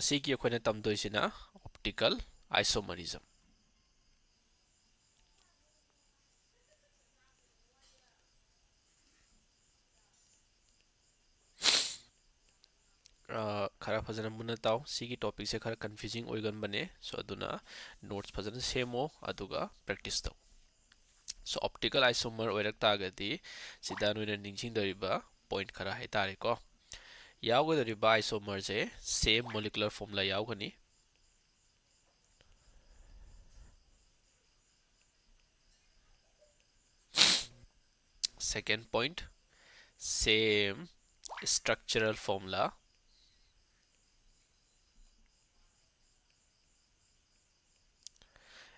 ngasi ki akhoi na tamdoisina optical isomerism. खरा फजन मुना ताव सिगी topic से खरा कंफ्यूजिंग ओइगन बने सो अदुना नोट्स फजन सेमो अदुगा प्रैक्टिस ताव सो ऑप्टिकल आइसोमर ओइरक तागदी सिदा नोइना निंगसिंग दरिबा पॉइंट खरा है तारे को यावगदरिबा आइसोमर से सेम मॉलिक्यूलर फॉर्मूला यावगनी second point same structural formula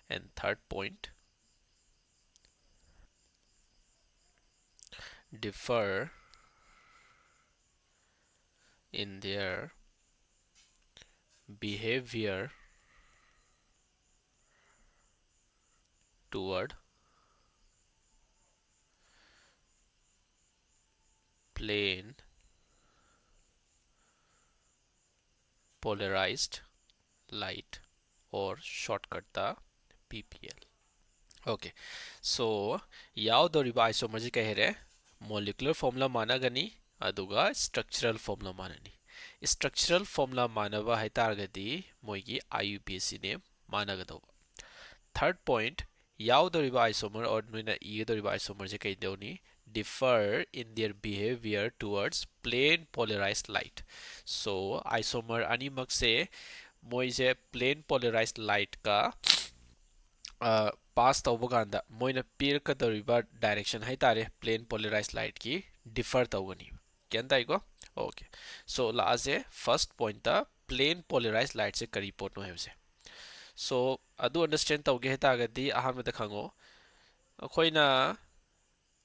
and third point differ in their behavior toward plane polarized light or shortcut the PPL. Okay, so yaudoriba isomer ji kahere molecular formula managani aduga structural formula manani structural formula manaba haitargadi moigi IUPAC name managado. Third point yaudoriba isomer or noina iedoriba isomer je kaidoni differ in their behavior towards plane polarized light. So isomer animak se moise plane polarized light ka पास तब कांदा Moina पीर का Dariba direction है तारे plane polarise light की differ तवगनी क्या ताइको okay so लाजे first point ता प्लेन पोलराइज लाइट से करी पोर्ट नो है सो अदु अंडरस्टैंड तौगे है तागदी अहानबद खंगो अखोइना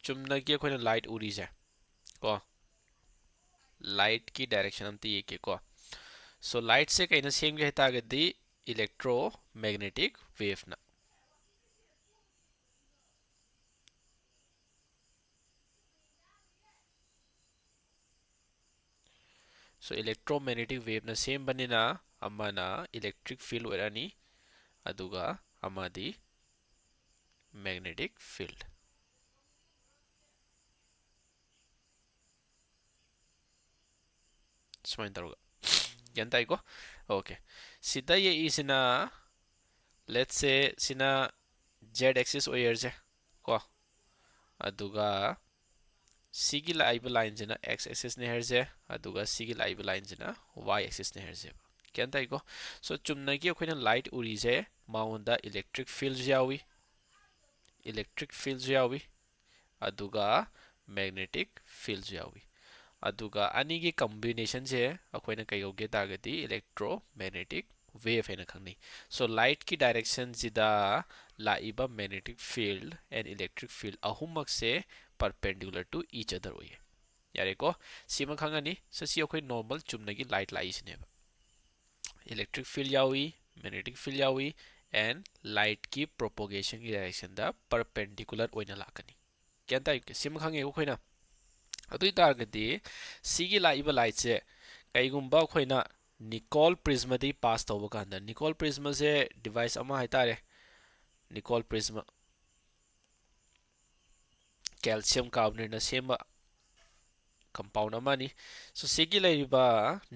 चुमनगी अखोइना लाइट उरी जे को लाइट की डायरेक्शन हमती ये के को सो लाइट से कइना सेम गे है तागदी इलेक्ट्रोमैग्नेटिक वेव ना सो इलेक्ट्रोमैग्नेटिक वेव ना सेम बनिना अमाना इलेक्ट्रिक फील्ड ओरनी अदुगा अमादी मैग्नेटिक फील्ड स्माइन तरुगा गन ताइको ओके सिदा ये इसिना let's say Cina z axis ओयर जे को अदुगा सिगी लाइब लाइन जना x एक्सिस ने हरजे अदुगा सिगी लाइब लाइन जना y एक्सिस ने हरजे क्या ताइको सो चुमनगी अखोइना लाइट उरी जे माउंदा इलेक्ट्रिक फील्ड यावी इलेक्ट्रिक फील्ड यावी अदुगा मैग्नेटिक फील्ड यावी अदुगा अनिगी कॉम्बिनेशन से अखोइना कइगोगे तागदी इलेक्ट्रोमैग्नेटिक वेव है ना खंगनी सो लाइट की डायरेक्शन जिदा लाइबा magnetic field and electric field अहुमक से परपेंडिकुलर टू ईच अदर ओये यारे को सीमा खंगनी सो सी अखोइ नॉर्मल चुमनगी लाइट लाइसने इलेक्ट्रिक फील्ड यावी मैग्नेटिक फील्ड यावी एंड लाइट की प्रोपोगेशन की डायरेक्शन दा परपेंडिकुलर ओइना लाकनी क्या ताइ सीमा खंगे अखोइना अदुई तारगदी सिगी लाइबा लाइट से कईगुंबा अखोइना निकोल प्रिज्म दी पास तौब कांदा निकोल प्रिज्म से डिवाइस अमा हाइतारे निकोल प्रिज्म कैल्शियम कार्बोनेट ना सेम कंपाउंड अमानी सो सिगी लाइबा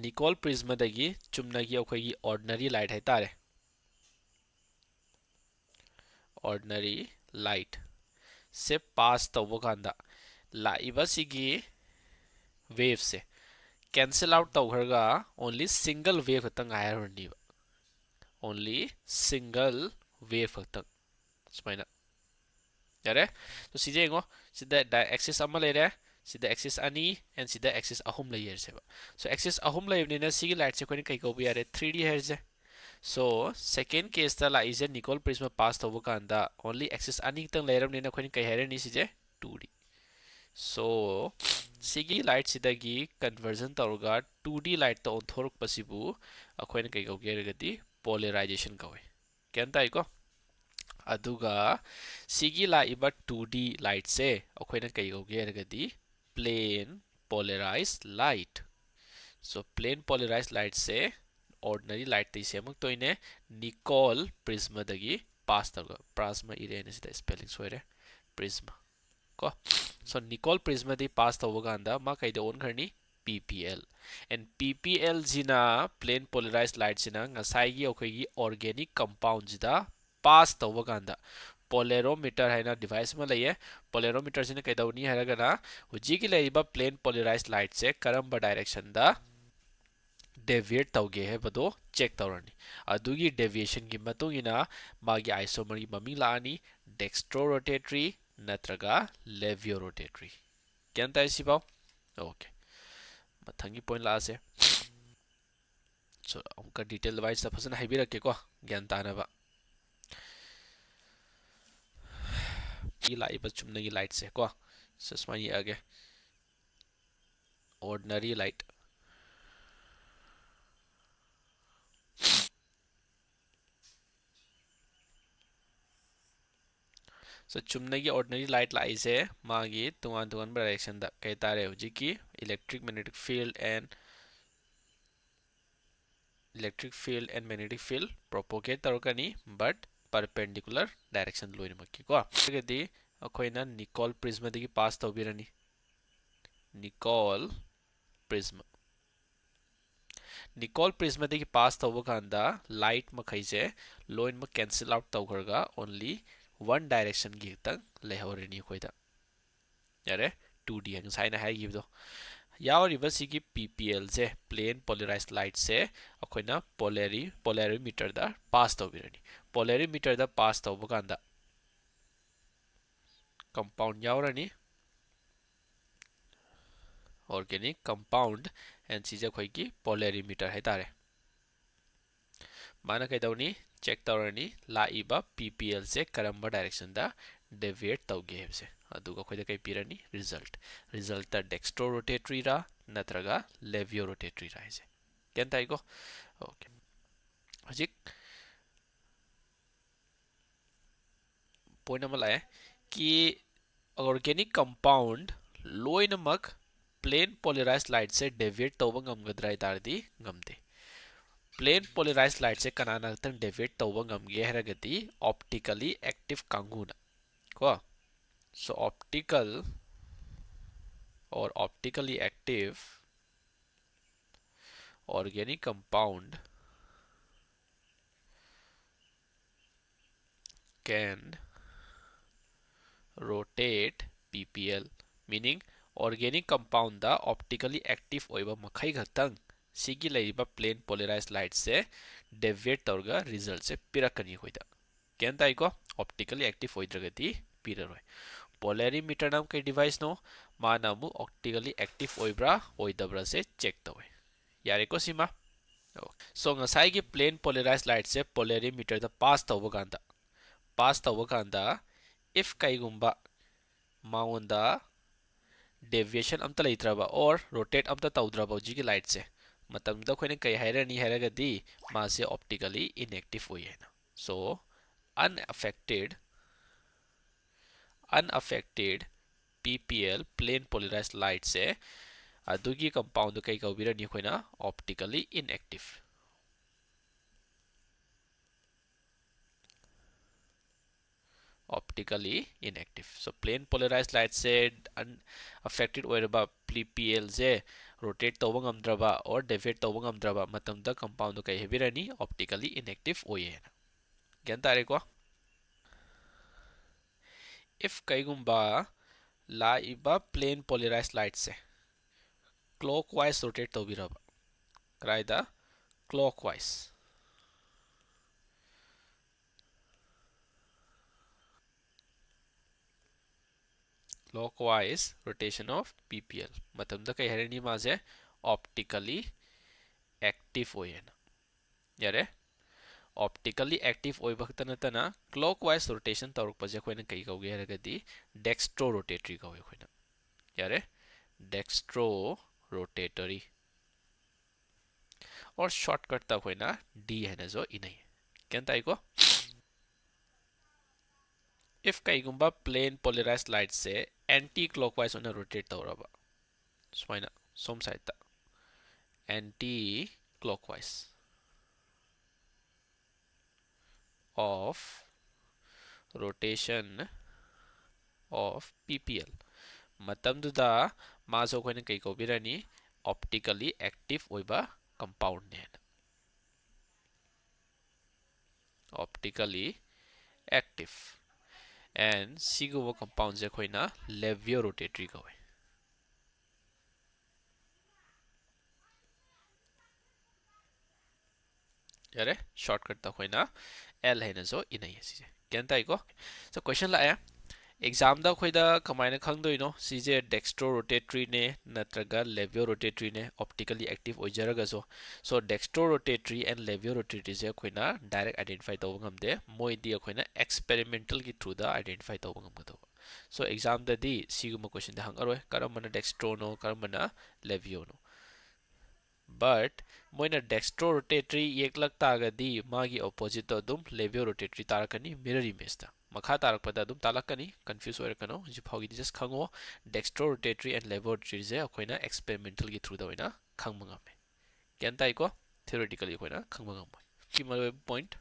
निकोल प्रिज्म दगी चुमनगी अखोइगी ऑर्डिनरी लाइट हाइतारे ऑर्डिनरी लाइट से पास तौब कांदा लाइबा सिगी वेव से कैंसिल आउट तौखरगा ओनली सिंगल वेव खतंग आयरनी ओनली सिंगल वेव खतंग स्माइना यारे तो सिजे इंगो सिदा एक्सिस अमा लेरे सिदा एक्सिस अनी एंड सिदा एक्सिस अहुम लेयर से सो एक्सिस अहुम लेयरनिना सिगी लाइट से कोइन कई को भी यारे 3D हेर जे सो सेकंड केस ता लाइजे निकोल प्रिज्म पास तौब कांदा ओनली एक्सिस अनी तंग लेयरनिना कोइन कई हेरनी सिजे 2D सो सिगी लाइट सिदगी कन्वर्जन तौरगा 2D लाइट तो ओंथोरक पसिबु अखोइन कई गौगेरगदी पोलराइजेशन कवे क्या ताइको अदुगा सिगी लाइबा 2D लाइट से अखोइन कई गौगेरगदी plane polarised light so plane polarised light से ordinary light tai semak toine Nicol prisma dagi pass tawga plasma ire ne sida spelling soire prisma ko so Nicol prisma di pass tawga ganda ma kai de on kharni PPL and PPL jina plane polarized light jina ngasai gi okhoi gi organic compound jida pass tawga ganda पोलेरोमीटर है device में लइए पोलेरोमीटर से कईदौनी है हुजी की लेबा plane polarised light से करम direction दा डेविएट तौगे है बदो चेक तौरनी अदुगी डेविएशन की मतुंगिना मागी आइसोमर की ममिंग लानी डेक्स्ट्रो रोटेटरी नत्रगा लेवियो रोटेटरी क्या अंतर है सिपाओ ओके मथंगी पॉइंट लासे सो उनका डिटेल वाइज फसन हाइबी रखे को ज्ञान तानबा ये लाइट चुमने की लाइट से को ससमा ये आगे ऑर्डिनरी लाइट सो चुमने की ऑर्डिनरी लाइट लाई से मागी तुआन तुआन डायरेक्शन दा कई तारे हुजी की इलेक्ट्रिक मैग्नेटिक फील्ड प्रोपोगेट तौरकनी बट परपेंडिकुलर डायरेक्शन लोइनमक्की को गदी अखोइना निकोल प्रिज्म दगी पास तौबिरनी निकोल प्रिज्म दगी पास तौब कांदा लाइट मखैसे लोइन म कैंसिल आउट तौखरगा ओनली वन डायरेक्शन की तक लेहौरनी खोइदा यारे 2D हंग साइना है गिबदो यावरिबा सिगी PPL से प्लेन पोलराइज्ड लाइट से अखोइना पोलरिमीटर दा पास तौबिरनी पोलरिमीटर दा पास तौब कांदा कंपाउंड यावरनी ऑर्गेनिक कंपाउंड एंड सीजे खोइकी पोलरिमीटर है तारे माना कैदौनी चेक तौरनी लाइबा PPL से करम्बा डायरेक्शन दा डेविएट तौगे हेबसे अदुगा खोइदा कई पिरनी रिजल्ट डेक्स्ट्रो रोटेटरी रा नत्रगा लेवियो रोटेटरी रा है क्या ताइको ओके हजिक पॉइंट नंबर लाए कि ऑर्गेनिक कंपाउंड लोइनमक प्लेन पोलराइज्ड लाइट से डेविएट तौबा ngमगद्राय तारदी ngमदे प्लेन पोलराइज्ड लाइट से कनाना तंग डेविएट तौबा ngमगे हरगति ऑप्टिकली एक्टिव कांगुना को so optically active organic compound can rotate PPL meaning organic compound दा optically active ओइबा मखै खतंग सिगी लैबा प्लेन पोलराइज्ड लाइट से डेविएट तौरगा रिजल्ट से पिरकनी होइदा केन ताइको ऑप्टिकली एक्टिव ओइद्रगति पिररोय पोलरिमीटर नाम के डिवाइस नो मानामु ऑप्टिकली एक्टिव ओइब्रा ओइदब्रा से चेक तौय यारे को सीमा सो ngasai gi plane polarized light se polarimeter da pass tawba kanda if kaigumba maunda deviation amta leitraba or rotate amta tawdraba ji gi light se matamda khoine kai hairani hairagadi ma se optically inactive hoyena so unaffected PPL plane polarized light se adugi compound kai kaubirani khoina optically inactive so plane polarized light se unaffected oiraba PPL se rotate tawba ngamdraba or deviate tawba ngamdraba matamda compound kai hebirani optically inactive oyena gyan tare ko if kaigumba laiba plane polarized light se clockwise rotate tawbiraba kraida clockwise rotation of PPL matamda kai herani maze optically active oyena yare optically active oibakta natana clockwise rotation tawruk paje khoina kai kauge heragadi dextro rotatory kauge khoina yare dextro rotatory और shortcut तक होइना D है ना जो इनई केन ताइको if kaigumba plane polarized light se anti clockwise on rotate tawraba swaina som side ta anti clockwise of rotation of ppl matamduda maso koina kai ko birani optically active oiba compound ne optically active and sigubo compound je koina levorotatory ko yare shortcut ta koina l haina zo inai si gen tai ko so question la exam da khoida kamaina khangdoino sije dextrorotatory ne natraga levorotatory ne optically active ojaraga so dextrorotatory and levorotatory je khoina direct identify tawba ngamde moidi khoina experimental ki through da identify tawba ngamdo so exam da di siguma question da hangaroi karamana dextro no karamana levio no but moina dextrorotatory yeklak tagadi magi opposite to dum levorotatory tarakani mirror image da makha tarakpada dum talakani confuse oirakano ji phogi just khango dextrorotatory and levorotatory je akoina experimental gi through da oina khangmanga me kyan tai ko theoretically akoina khangmanga mo kimal point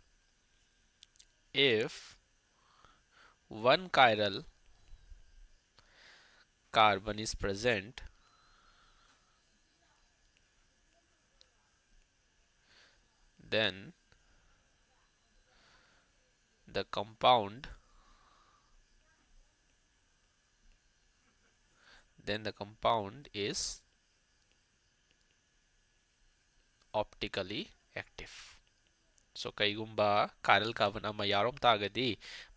if one chiral carbon is present then the compound is optically active so kaigumba chiral carbon ama yarom tagadi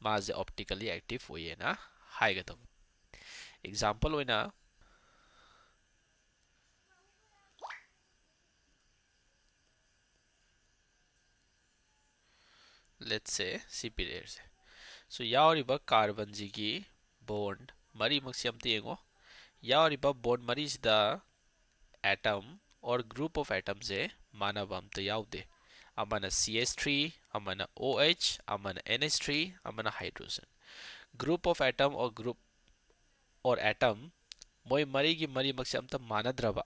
maze optically active oyena haigadam example oina let's say cp layers so yauriba carbon jigi bond mari maksi amte yengo yauriba bond mari sida atom or group of atoms e manaba amte yaude amana ch3 amana oh amana nh3 amana hydrogen group of atom or atom moi marigi mari maksi amta manadraba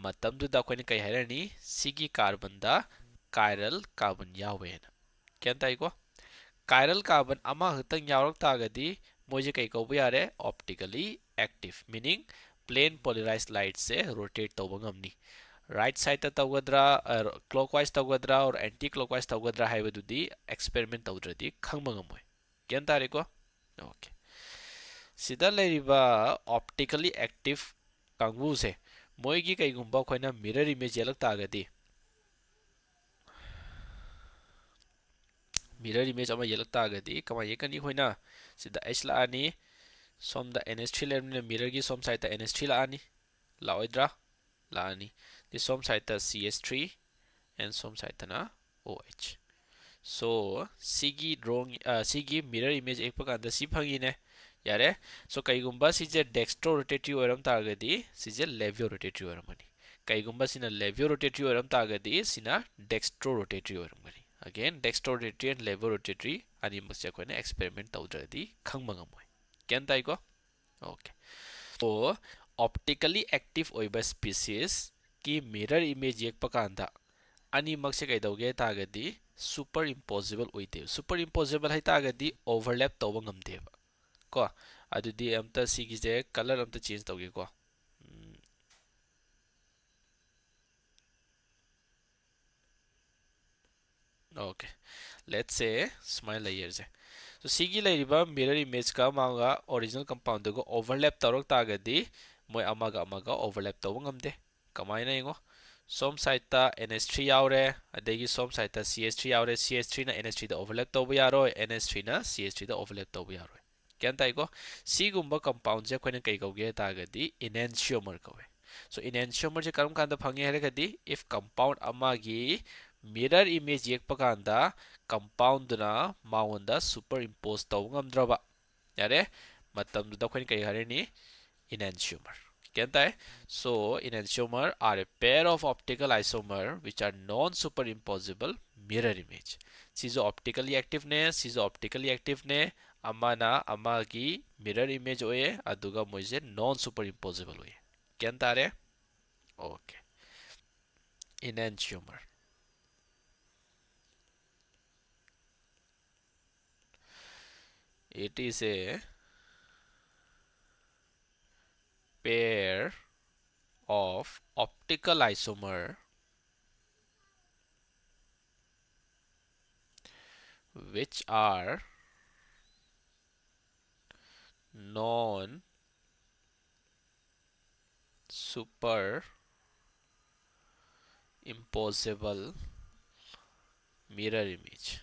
matamduda akoina kai hairani sigi carbon da chiral carbon yawena kyan tai ko chiral carbon ama hutang yawrak tagadi moje kai ko yare optically active meaning plane polarized light se rotate tawba ngamni right side ta tawgadra clockwise tawgadra or anti clockwise tawgadra haibadudi experiment tawdradi khangba ngamoi kyan tare ko okay sida leiriba optically active kangbu se moigi kai gumba khoina mirror image yalak tagadi mirror image ama yelak tagadi kama yekani khoina sida h la ani somda nh3 lemne mirror gi som side ta nh3 la ani la oidra la ani the som side ta ch3 and som side ta na oh so sigi drawing sigi mirror image ek pakanda si phangi ne yare so kaigumba si je dextrorotatory oram tagadi si je levorotatory oram ani kaigumba sina levorotatory oram tagadi sina dextrorotatory oram ani again dextrorotatory and levorotatory ani masya koina experiment tawdradi khangma ngamoi kyan tai ko okay so optically active oiba species ki mirror image yek pakanda ani makse kai dawge tagadi super impossible oite super impossible hai tagadi overlap tawba ngamde ko adudi amta sigi je color amta change tawge ko okay let's say smile layer je so sigi lairiba mirror image ka manga original compound go overlap tawrak tagadi moi amaga overlap tawba ngamde kamaina ingo som side ta nh3 yaure adegi som side ta ch3 yaure ch3 na nh3 da overlap tawba yaroi nh3 na ch3 da overlap tawba yaroi kyan tai ko sigumba compound je koina kai kauge tagadi enantiomer kawe so enantiomer je karam kanda phange hairagadi if compound amagi mirror image yekpa kanda compound na maunda superimpose taw ngamdraba yare matam da koina kai hareni enantiomer kyantai so enantiomer are a pair of optical isomer which are non superimposable mirror image sizo optically active ne sizo optically active ne amana amagi mirror image oye aduga moise non superimposable oye kyantare okay enantiomer it is a pair of optical isomer which are non superimposable mirror image.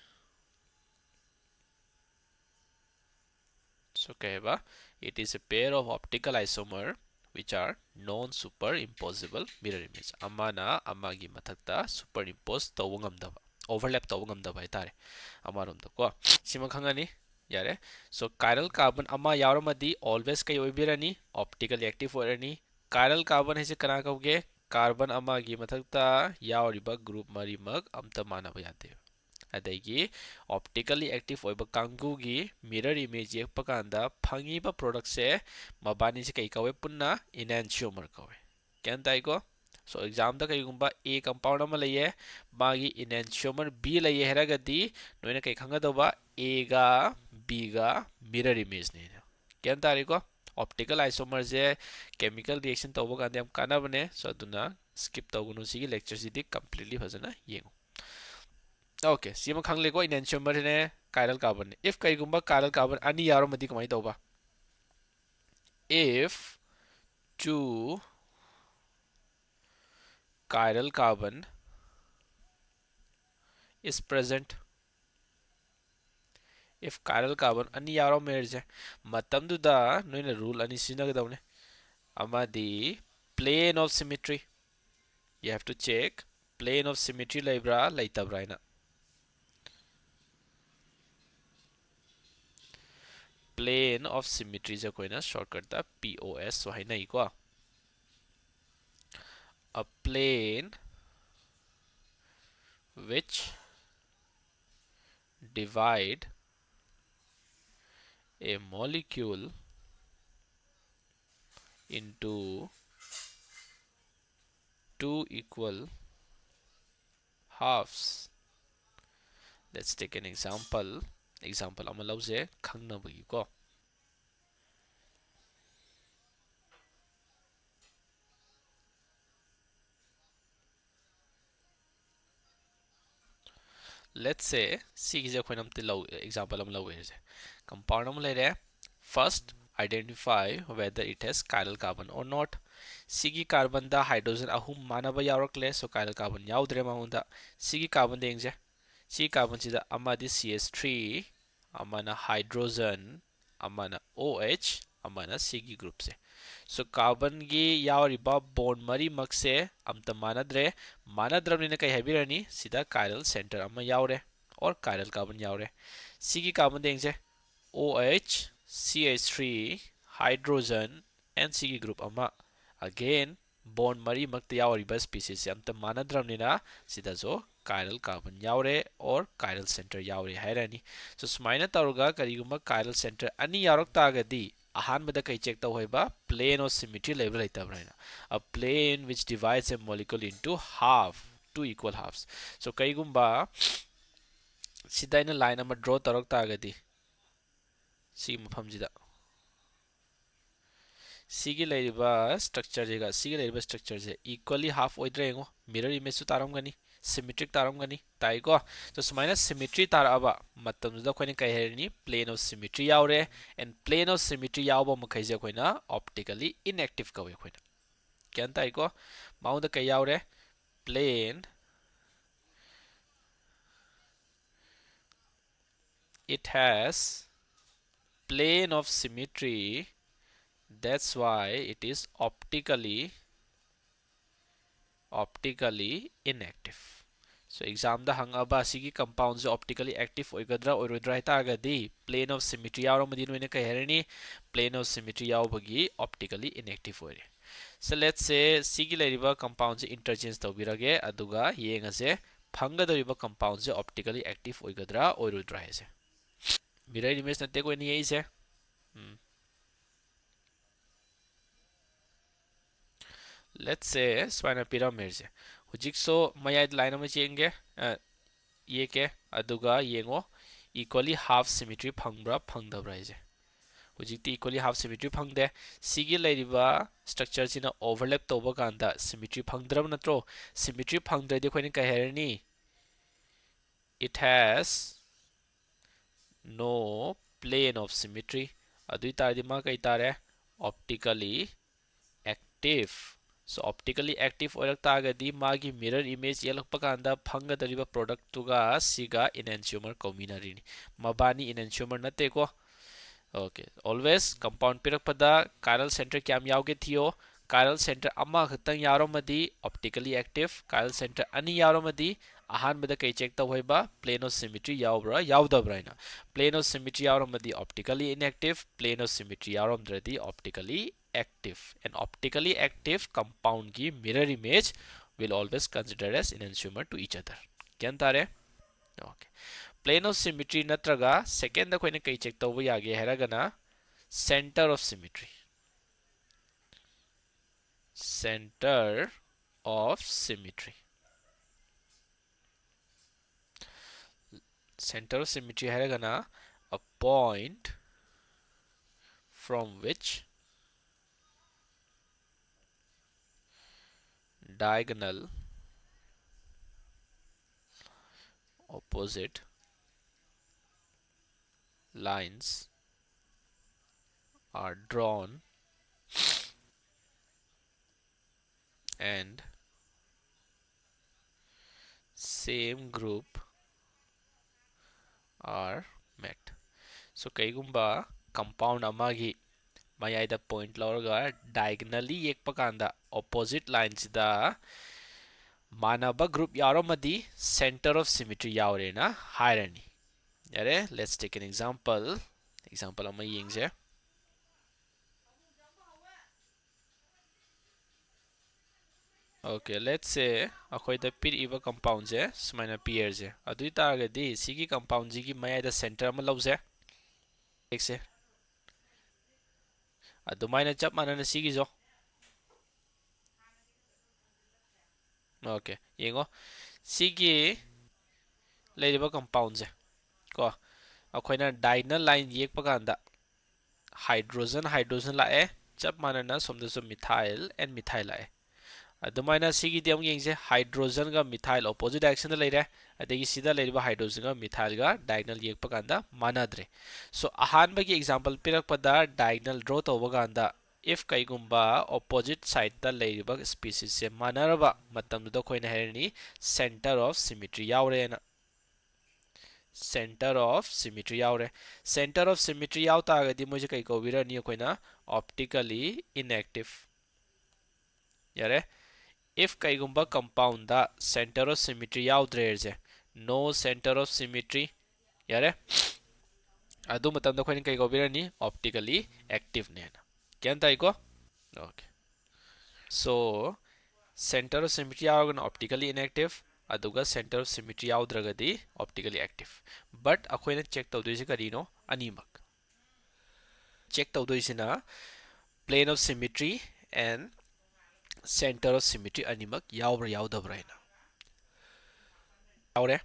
So कहबा it is a pair of optical isomer which are non-superimposable mirror image. amana amagi mathakta superimpose tawba ngamdaba overlap tawba ngamdaba haitare amaromda ko sima khangani yare. So chiral carbon ama yauramadi always kai oibirani optically active orani. Chiral carbon hise kana kauge carbon amagi mathakta yauriba group marimak amta manaba yade. अदगी optically active ओइबा कांगूगी mirror image येकपा कांदा फंगीबा product से मबानी से कई कवे पुन्ना इनैंशियोमर कवे क्या ताइको. सो एग्जाम दा कईगुंबा ए कंपाउंड अमा लइये मागी इनैंशियोमर बी लइये हेरगदी नोइना कई खंगदोबा ए गा बी गा मिरर इमेज ने क्या तारिको. ऑप्टिकल आइसोमर से केमिकल रिएक्शन तौबा कांदे हम कानाबने. सो अदुना स्किप तौगुनु सिगी लेक्चर सिदी कंप्लीटली फजना येंगो. ओके सीमा खंगलेको इनैंशियोमर ने chiral carbon. If kaigumba chiral carbon ani yaro madi kamai tauba. If two chiral carbon is present, if chiral carbon ani yaro merge matamduda noina rule ani sinagadawne amadi plane of symmetry. You have to check plane of symmetry laibra laitabra ina. Plane of symmetry से कोई ना shortcut था POS सो है नहीं को. A plane which divide a molecule into two equal halves. Let's take an example. Example अमा लौजे खंगना बगी को. Let's say सी की कोई नमते लो example अमा लौजे से compound अमा ले रहे. First identify whether it has chiral carbon or not. सिगी कार्बन दा हाइड्रोजन अहुम मानबा यावरक्ले. सो chiral carbon याउद्रे माउंदा सिगी कार्बन देंगे. सी कार्बन सिदा अमादी CH3 अमाना हाइड्रोजन अमाना OH अमाना सिगी ग्रुप से. सो कार्बन की यावरिबा बॉन्ड मरी मक से अमता मानद्रे मानद्रबनिना कई हैबिरनी सिदा chiral center अमा यावरे और chiral carbon यावरे. सिगी कार्बन देंगे OH CH3 hydrogen and सिगी ग्रुप अमा again bond मरी मक्ते यावरिबा स्पीसीज से अमता मानद्रबनिना सिदा जो chiral carbon यावरे और chiral center यावरे हैरानी. सो सुमाइना तौरगा करीगुमा chiral center अनि यावरक तागदी अहानबदा कई चेक तौ होइबा plane of symmetry level लैतबराइना. A plane which divides a molecule into half, two equal halves. So कईगुम्बा सिदा इन लाइन अमा ड्रॉ तौरक तागदी सी मफमजिदा सिगी लैरिबा स्ट्रक्चर जेगा सिगी लैरिबा स्ट्रक्चर जे इक्वली हाफ ओइद्रेंगो मिरर इमेज सु तारमगनी symmetric तारमगनी ताइको. तो सुमाइना symmetry तारअबा मतमजुदा खोइना कई हेरनी प्लेन ऑफ सिमेट्री यावरे एंड प्लेन ऑफ सिमेट्री यावबा मखैजे खोइना ऑप्टिकली इनएक्टिव कवे खोइना क्या ताइको. माउंदा कई यावरे plane it has plane of symmetry, that's why it is optically inactive. So exam da hangaba sigi compound जो optically active ओइगद्रा ओइरोद्रा हितागदी plane of symmetry यावरो मदिन वेने कहेरनी plane of symmetry याव बगी optically inactive ओइरे. So let's say sigi लेरिबा compound से interchange तौबिरगे अदुगा येंगसे फंगदरिबा compound से optically active ओइगद्रा ओइरोद्रा हेसे. mirror image नते कोइ नहीं है let's say spina pyramid से हुजिक सो मयाद line में चेंगे ये के अदुगा येंगो equally half symmetry फंगब्रा फंगदब्रा इजे हुजिकती equally half symmetry फंगदे सिगी लेरिबा स्ट्रक्चर सिना ओवरलैप तोबा कांदा symmetry फंगद्रब नत्रो symmetry फंगद्रदि खोइने कहेरनी it has no plane of symmetry adui tardi ma kai tare optically active so optically active oirak tagadi magi mirror image yelakpa kanda phanga dariba product tuga siga enantiomer combinary mabani enantiomer nate ko okay always compound pirakpada chiral center kyam yauge thiyo chiral center amma khatang yaromadi optically active chiral center ani yaromadi अहानबदा कई check तौबा plane of symmetry यावब्रा यावदब्रा इना plane of symmetry यावरमदी optically inactive plane of symmetry यावरमद्रदी optically active and optically active compound की mirror image will always consider as enantiomer to each other क्या तारे ओके प्लेन ऑफ सिमेट्री नत्रगा second कोइने कई चेक तौबा यागे हैरगना centre of symmetry centre of symmetry center of symmetry है a point from which diagonal opposite lines are drawn and same group are met so kaigumba compound amagi mayai point lauraga diagonally yekpa kanda opposite lines da manaba group yaromadi center of symmetry yaurena hairani yare let's take an example ama yengse okay let's say akhoi da pir iba compound je smaina pair je adui taragadi sigi compound ji gi mayai da center ama lause ekse adumaina chap manana sigi jo okay yengo sigi leiba compound je ko akhoina diagonal line yekpa kanda hydrogen lae chap manana somda so methyl and methyl lae अदुमाइना सिगी दियम गेंगसे hydrogen का methyl opposite direction द लेरे अदगी सीधा लेरिबा हाइड्रोजन का मिथाइल का डायगोनल येकपा कांदा मानाद्रे सो अहान बगी एग्जांपल पिरकपदा डायगोनल ड्रॉ तोबा कांदा if kaigumba opposite side da leiriba species se manaraba matam do khoina herni center of symmetry yaure na center of symmetry yaure center of symmetry yaw ta ga di moje kai ko bira ni khoina optically inactive yare if kaigumba compound da center of symmetry yaudre no center of symmetry yare adu matam da khoin kai go birani optically active ne na kyan tai ko okay so center of symmetry yaugana optically inactive aduga center of symmetry yaudragadi optically active but akhoina check tawdoise karino animak check tawdoisina plane of symmetry and center of symmetry animak yaubra yaudabra ina yaure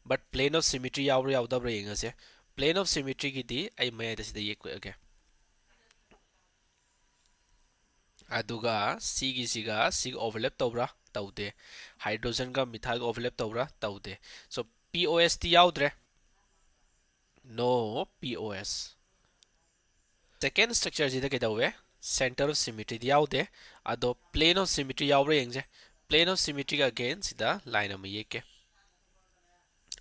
but plane of symmetry yaubra yaudabra yengase plane of symmetry ki di ai maya da sida yek okay aduga sig overlap tawbra tawde hydrogen ga methyl ga overlap tawbra tawde so pos ti yaudre no pos second structure jida ke dawe center of symmetry di yaude ado plane of symmetry yaubra yengse plane of symmetry ga again sida line ama yeke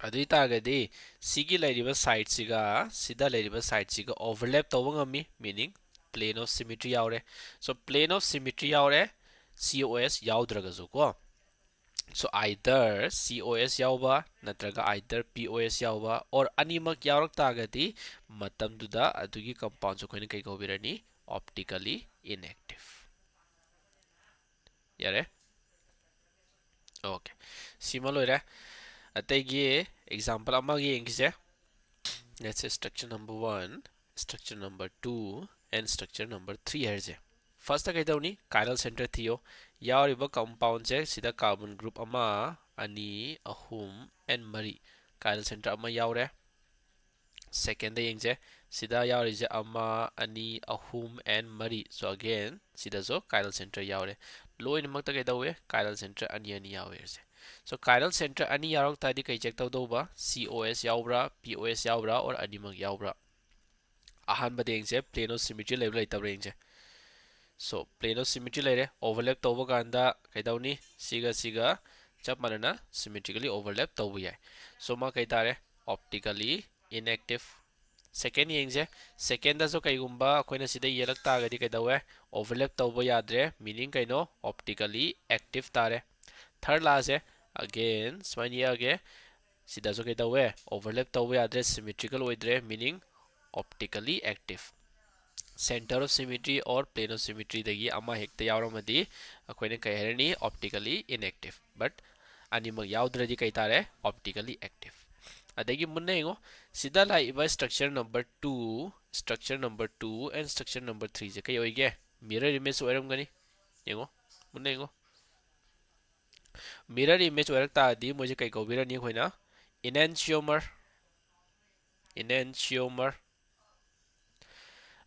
adui targadi sigi lairiba side siga sida lairiba side siga overlap tawba ngami meaning plane of symmetry yaure so plane of symmetry yaure cos yaudraga zo ko so either cos yauba natraga either pos yauba or animak yaurak targadi matam duda adugi compound so koine kai ko birani optically inactive yare okay sima loira ategi example ama yengise let's say structure number 1 structure number 2 and structure number 3 herje first ta kaidawni chiral center thiyo yauriba compound je sida carbon group ama ani ahum and mari chiral center ama yaure second ꯌꯦꯡꯁꯦ ꯁꯤꯗ ꯌꯥꯎꯔꯤꯁꯦ ꯑꯃ ꯑꯅꯤ ꯑꯍꯨꯝ N ꯃꯔꯤ ꯁꯣ again ꯁꯤꯗꯁꯨ ꯀꯥꯏꯔꯜ centre ꯌꯥꯎꯔꯦ ꯂꯣꯏꯅꯃꯛꯇ ꯀꯩꯗꯧꯋꯦ ꯀꯥꯏꯔꯜ centre ꯑꯅꯤ ꯑꯅꯤ ꯌꯥꯎꯋꯦꯁꯦ ꯁꯣ ꯀꯥꯏꯔꯜ ꯁꯦꯟꯇꯔ ꯑꯅꯤ ꯌꯥꯎꯔꯛ ꯇꯥꯔꯗꯤ ꯀꯩ ꯆꯦꯛ ꯇꯧꯗꯧꯕ ꯁꯤ ꯑꯣ ꯑꯦꯁ ꯌꯥꯎꯕ꯭ꯔꯥ ꯄꯤ ꯑꯣ ꯑꯦꯁ ꯌꯥꯎꯕ꯭ꯔꯥ ꯑꯣꯔ ꯑꯅꯤꯃꯛ ꯌꯥꯎꯕ꯭ꯔꯥ ꯑꯍꯥꯟꯕꯗ ꯌꯦꯡꯁꯦ ꯄ꯭ꯂꯦꯟ ꯑꯣꯐ ꯁꯤꯃꯤꯇ꯭ꯔꯤ ꯂꯩꯕ꯭ꯔꯥ ꯂꯩꯇꯕ꯭ꯔꯥ ꯌꯦꯡꯁꯦ ꯁꯣ ꯄ꯭ꯂꯦꯟ ꯑꯣꯐ ꯁꯤꯃꯤꯇ꯭ꯔꯤ ꯂꯩꯔꯦ ꯑꯣꯚꯔꯂꯦꯞ ꯇꯧꯕ ꯀꯥꯟꯗ ꯀꯩꯗꯧꯅꯤ ꯁꯤꯒ ꯆꯞ ꯃꯥꯟꯅꯅ ꯁꯤꯃꯤꯇ꯭ꯔꯤꯀꯦꯂꯤ ꯑꯣꯚꯔꯂꯦꯞ ꯇꯧꯕ ꯌꯥꯏ ꯁꯣ ꯃꯥ ꯀꯩ ꯇꯥꯔꯦ ꯑꯣꯞꯇꯤꯀꯦꯂꯤ ꯏꯟꯑꯦꯛꯇꯤቭ ꯁꯦꯀꯦꯟ ꯌꯦꯡꯁꯦ ꯁꯦꯀꯦꯟꯗꯁꯨ ꯀꯩꯒꯨꯝꯕ ꯑꯩꯈꯣꯏꯅ ꯁꯤꯗ ꯌꯦꯜꯂꯛ ꯇꯥꯔꯒꯗꯤ ꯀꯩꯗꯧꯋꯦ ꯑꯣꯚꯔꯂꯦꯞ ꯇꯧꯕ ꯌꯥꯗ꯭ꯔꯦ ꯃꯤꯅꯤꯡ ꯀꯩꯅꯣ ꯑꯣꯞꯇꯤꯀꯦꯂꯤ ꯑꯦꯛꯇꯤቭ ꯇꯥꯔꯦ ꯊꯔꯠ ꯂꯥꯁꯦ ꯑꯒꯦꯟ ꯁꯨꯃꯥꯏꯅ ꯌꯦꯛꯑꯒꯦ ꯁꯤꯗꯁꯨ ꯀꯩꯗꯧꯋꯦ ꯑꯣꯚꯔꯂꯦꯞ ꯇꯧꯕ ꯌꯥꯗ꯭ꯔꯦ ꯁꯤꯃꯤꯇ꯭रिꯀꯦꯜ ꯑꯣꯏꯗ꯭ꯔꯦ ꯃꯤꯅꯤꯡ optically active centre of symmetry और प्लेन ऑफ सिमिट्रीदगी अमा हेक्ता यावरमदि अखोइने कೈ हरनी ऑप्टिकली इनएक्टिव बट अनिमक यावद्रदि कೈ तारे ऑप्टिकली एक्टिव अदगी मुन्ने इंगो सिदा लाइबा structure number 2 and structure number 3 जे कೈ ओइगे मिरर इमेज ओइरमगनी इंगो मुन्ने इंगो मिरर इमेज ओइरक तादि मोजे कೈ कौबिरनी खोइना इनेंशियोमर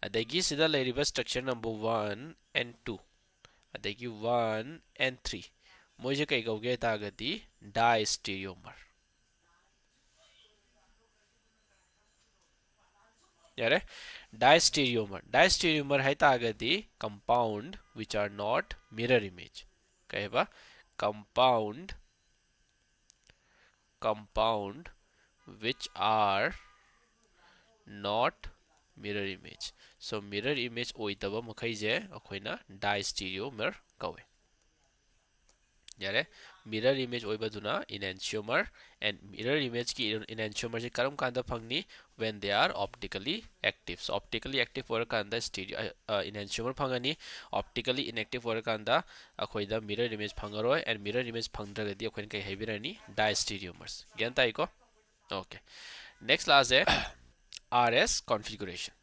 अदगी सिदा लेरिबा स्ट्रक्चर नंबर 1 and 2 अदगी 1 and 3 मोजे कई कौगे तागदी डायस्टेरियोमर यारे डायस्टेरियोमर है तागदी compound which are not mirror image कहेबा compound which are not mirror image so mirror image ओइतबा मखैजे अखोइना डायस्टेरियोमर कौवे यारे mirror image ओइबदुना enantiomer and mirror image की enantiomer से करम कांदा फंगनी when they are optically active so optically active ओर कांदा stereo enantiomer फंगनी optically inactive ओर कांदा अखोइदा mirror image फंगरोय and mirror image फंगद्रगदि अखोइन कई हैबिरनी diastereomers ज्ञान ताइको ओके नेक्स्ट लास्ट है RS configuration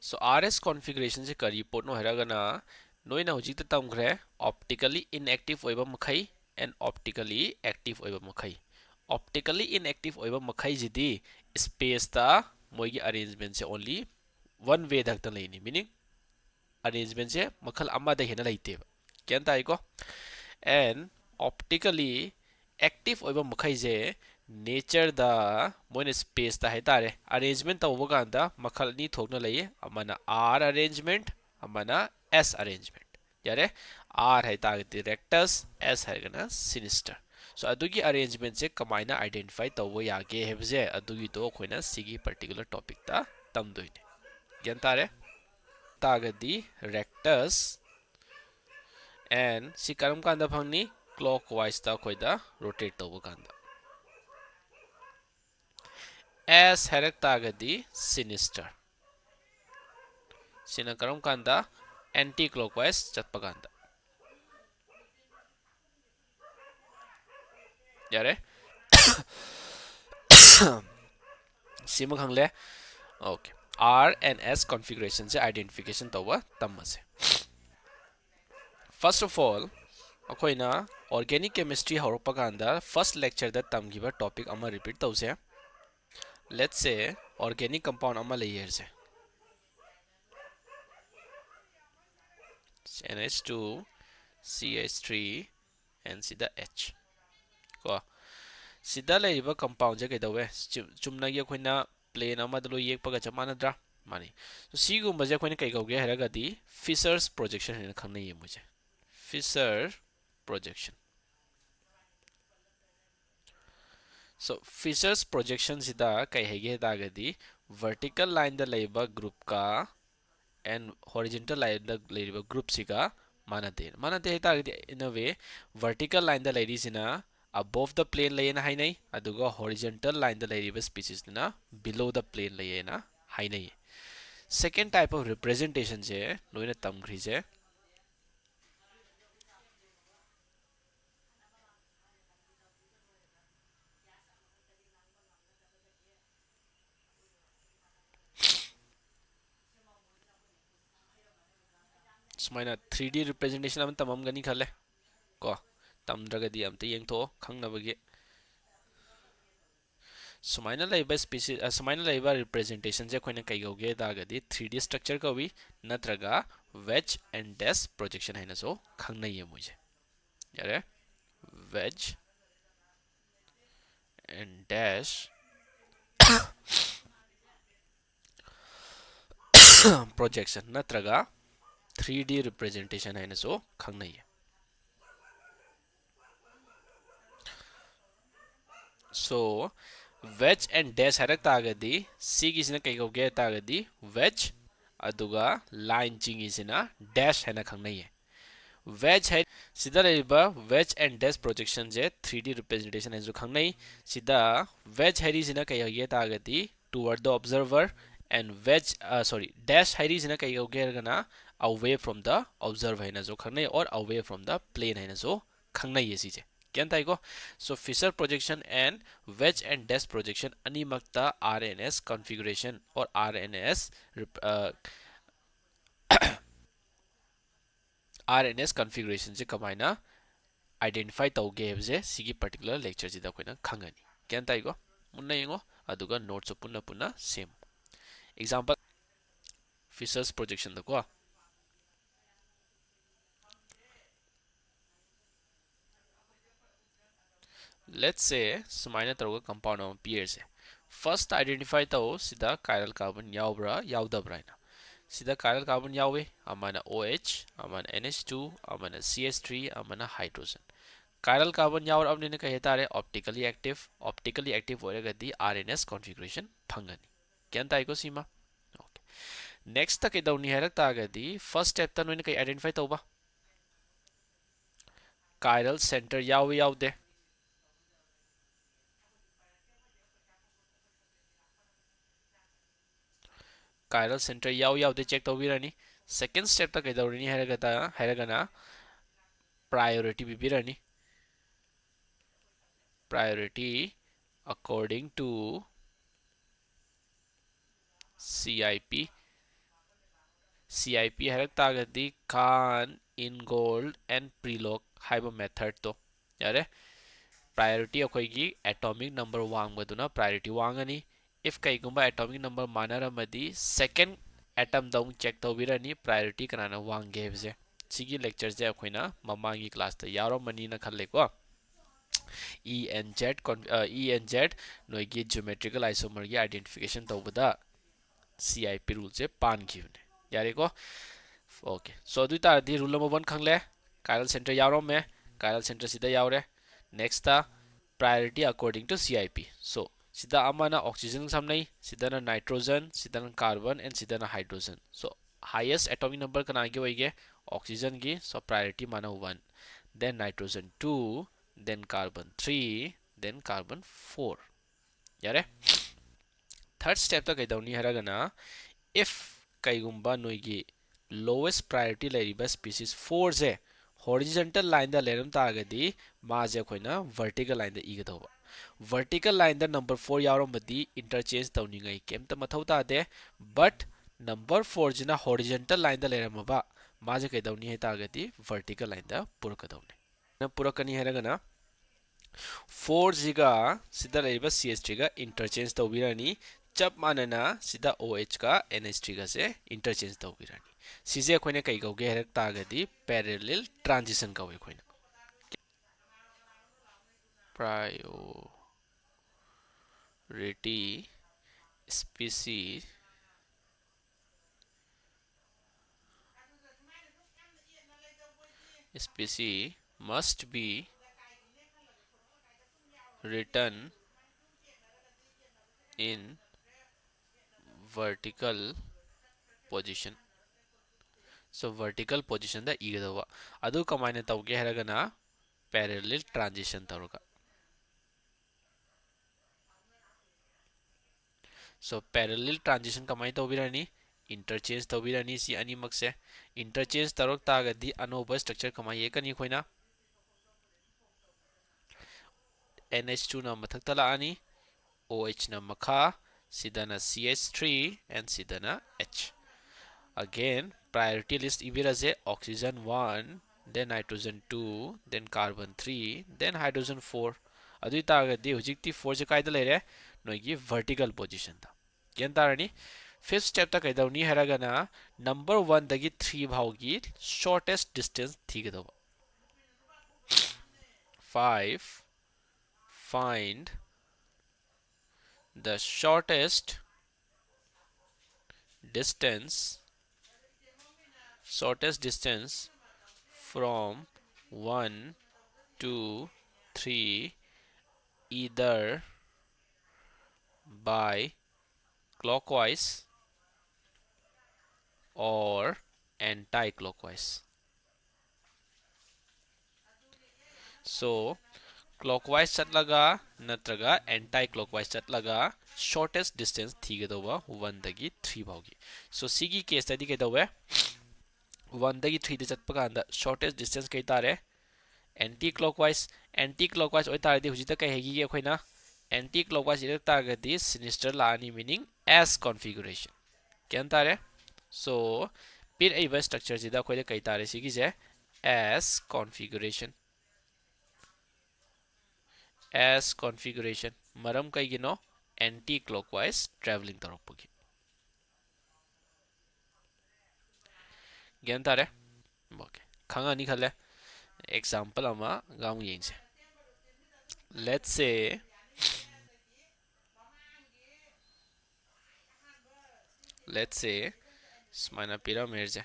सो RS configuration से करी पोटनो हरगना नोइना हुजिक तमखरे ऑप्टिकली इनएक्टिव ओइबा मखै एंड ऑप्टिकली एक्टिव ओइबा मखै ऑप्टिकली इनएक्टिव ओइबा मखै जिदि स्पेस ता मोइगी अरेंजमेंट से ओनली वन वे दक्ता लेनी मीनिंग अरेंजमेंट से मखल अमा द हेना लैतेबा क्यान ताइको एंड ऑप्टिकली एक्टिव ओइबा मखै जे नेचर दा मोइन स्पेस ता हैतारे अरेंजमेंट तौबा कांदा मखल नि थोकना लइए अमना आर अरेंजमेंट अमना एस अरेंजमेंट यारे आर हैतागति रेक्टस एस हैगना सिनिस्टर सो अदुगी अरेंजमेंट से कमाइना आइडेंटिफाई तौबा यागे हेबजे अदुगी तो खोइना सिगी पर्टिकुलर टॉपिक ता तमदोइने ग्यान तारे तागदी रेक्टस एंड सी करम कांदा फंगनी क्लॉकवाइज ता खोइदा रोटेट तौबा कांदा एस हैरक तागदी सिनिस्टर सिना करम कांदा एंटी क्लॉकवाइज चटपा कांदा यारे सिम खंगले okay R and S configuration से identification तौबा तम्मसे फर्स्ट ऑफ ऑल अखोइना ऑर्गेनिक केमिस्ट्री हौरपा कांदा फर्स्ट लेक्चर दा तमगिबा टॉपिक अमा रिपीट तौसे लेट्स से ऑर्गेनिक कंपाउंड अमा लेयरसे NH2 CH3 and सिदा H को सिदा लेरिबा कंपाउंड जे कइदवे चुमनागी अखोइना प्लेन अमा दलो येकपगा चमानद्रा मानी so सिगुम बजे अखोइना कइ कौगे हरगदी फिशर्स प्रोजेक्शन हेन खंगनै ये मुझे Fischer projection so Fischer's projection सिदा कइ हेगे तागदी वर्टिकल लाइन द लेबा ग्रुप का and horizontal line द लेरिबा ग्रुप सिगा मानते है तागदी in a way vertical line द लेरिसिना above the plane layena hainai aduga horizontal line the lariba species na below the plane layena hainai second type of representation je noina tamkhri je सुमाइना 3D representation अम तममगनी खले को तमद्रगदी अमते येंथो खंगनबगे सुमाइना लाइबा स्पीसीज सुमाइना लाइबा रिप्रेजेंटेशन जे खोइना कइगोगे दागदी 3D स्ट्रक्चर कवी नत्रगा वेज एंड डैश प्रोजेक्शन हैनसो खंगनय मुझे यारे वेज एंड डैश प्रोजेक्शन नत्रगा 3D रिप्रेजेंटेशन हैनसो खंगनय सो वेज एंड डैश हरक तागदी सिगिसना कइगोगे तागदी वेज अदुगा लाइन चिंगिसना डैश हैना खंगनय वेज है सिदा लेबा wedge and dash projection J 3D representation है जो खंगनई सिदा वेज हैरी सिना कइगोगे तागदी toward the observer and wedge sorry dash हैरी सिना कइगोगे गना अवे फ्रॉम द ऑब्जर्वर है ना जो खंगनई और अवे फ्रॉम द प्लेन है ना जो खंगनई ये चीज क्या ताइको so Fischer projection and wedge and dash projection अनिमक्ता आरएनएस कॉन्फ़िगरेशन और आरएनएस आरएनएस कॉन्फ़िगरेशन से कमाइना आइडेंटिफाई तौगे हेबजे सिगी पर्टिकुलर लेक्चर जिदा कोइना खंगनी क्या ताइको मुन्ना येंगो अदुगा नोट्स पुन्ना पुन्ना सेम एग्जांपल फिशर्स प्रोजेक्शन दको लेट्स से सुमाइना तौगा कंपाउंड ऑफ पियर से फर्स्ट आइडेंटिफाई तौ सिदा कायरल कार्बन यावब्रा यावदब्रा सिदा कायरल कार्बन यावे अमाना OH अमाना NH2 अमाना CH3 अमाना हाइड्रोजन कायरल कार्बन यावर अब ने कहे तारे ऑप्टिकली एक्टिव होरगदी आरएनएस कॉन्फ़िगरेशन फंगनी क्या ताइको सीमा ओके नेक्स्ट तक इदौनी हैरक तागदी फर्स्ट स्टेप तन ने कई आइडेंटिफाई तौबा कायरल सेंटर यावे यावदे कायरल सेंटर यावदे चेक तौबिरनी सेकंड स्टेप तक इदौनी हैरगना प्रायोरिटी बिबिरनी priority according to CIP हरक तागदी Cahn Ingold and Prelog हाइबा मेथड तो यारे प्रायोरिटी अखोइगी एटॉमिक नंबर वांगबदुना प्रायोरिटी वांगनी इफ कईगुंबा एटॉमिक नंबर मानरमदी सेकंड एटम दौं चेक तौबिरनी प्रायोरिटी कनाना वांगे हेबजे सिगी लेक्चर जे अखोइना ममांगी क्लास ता यारोमनी ना खल्लेको ENZ नोइगी ज्योमेट्रिकल आइसोमर की आइडेंटिफिकेशन तौबदा CIP रूल से पानखिबने यारेको ओके सो अदुई तारदी रूल नंबर 1 खंगले कायरल सेंटर यावरो में कायरल सेंटर सिदा यावरे नेक्स्ट ता priority according to CIP so सिदा अमाना ऑक्सीजन समनै सिदाना नाइट्रोजन सिदाना कार्बन एंड सिदाना hydrogen so highest atomic number कनागे वइगे ऑक्सीजन की सो प्रायोरिटी माना 1 then nitrogen 2 then carbon 3 then carbon 4 यारे थर्ड स्टेप तक कइदौनी हरगना इफ कईगुंबा नोइगी लोवेस्ट प्रायोरिटी लेरिबा स्पीसीज 4 जे हॉरिजॉन्टल लाइन दा लेरम तागदी माजे खोइना वर्टिकल लाइन दा इगदौबा वर्टिकल लाइन दा नंबर 4 यावरमदी इंटरचेंज तौनिंगै केमता मथौ तादे बट नंबर 4 जिना हॉरिजॉन्टल लाइन दा लेरमबा माजे कइदौनी है तागदी वर्टिकल लाइन दा पुरकदौने ना पुरकनी हैरगना 4 जिगा सिदा लेरिबा CH3 गा इंटरचेंज तौबिरानी चप मानना सिदा OH का NH3 गा से इंटरचेंज तौबिरानी सिजे अखोइना कई गौगे हैरक तागदी पैरेलल ट्रांजिशन कौवे अखोइना priority species must be written in vertical position so vertical position दा इगदवा अदु कमाइना तौगे हैरगना parallel transition तौरगा so parallel transition कमाइ तौबिरानी इंटरचेंज तौबिरानी सी अनिमक से इंटरचेंज तौरक तागदी अनोबा स्ट्रक्चर कमाइ एकनी खोइना NH2 ना मथक्ता लानी OH na makha, sidana CH3 and sidana H. Again, priority list ibirase oxygen 1 then nitrogen 2 then carbon 3 then hydrogen 4 adui targadi hujikti 4 je kaida leire noigi vertical position da gen tarani fifth step ta kaidawni haragana number 1 dagi 3 bhaugi shortest distance thigadawa 5 find the distance shortest distance from 1 to 3 either by clockwise or anti-clockwise. So clockwise chatlaga natraga anti-clockwise chatlaga shortest distance thigadawa 1 dagi 3 baugi. So sigi case tadi kedawe 1 dagi 3 da chatpa kanda shortest distance kai tare anti-clockwise oi taradi hujita kai hegi ge khoina anti-clockwise irak targadi sinister laani meaning S configuration kyan tare so pin aiba structure jida khoida kai tare sigi je S configuration maram kai gino anti-clockwise traveling taropagi gyan tare okay khanga ni khale example ama gamu yengse let's say smana pyramid je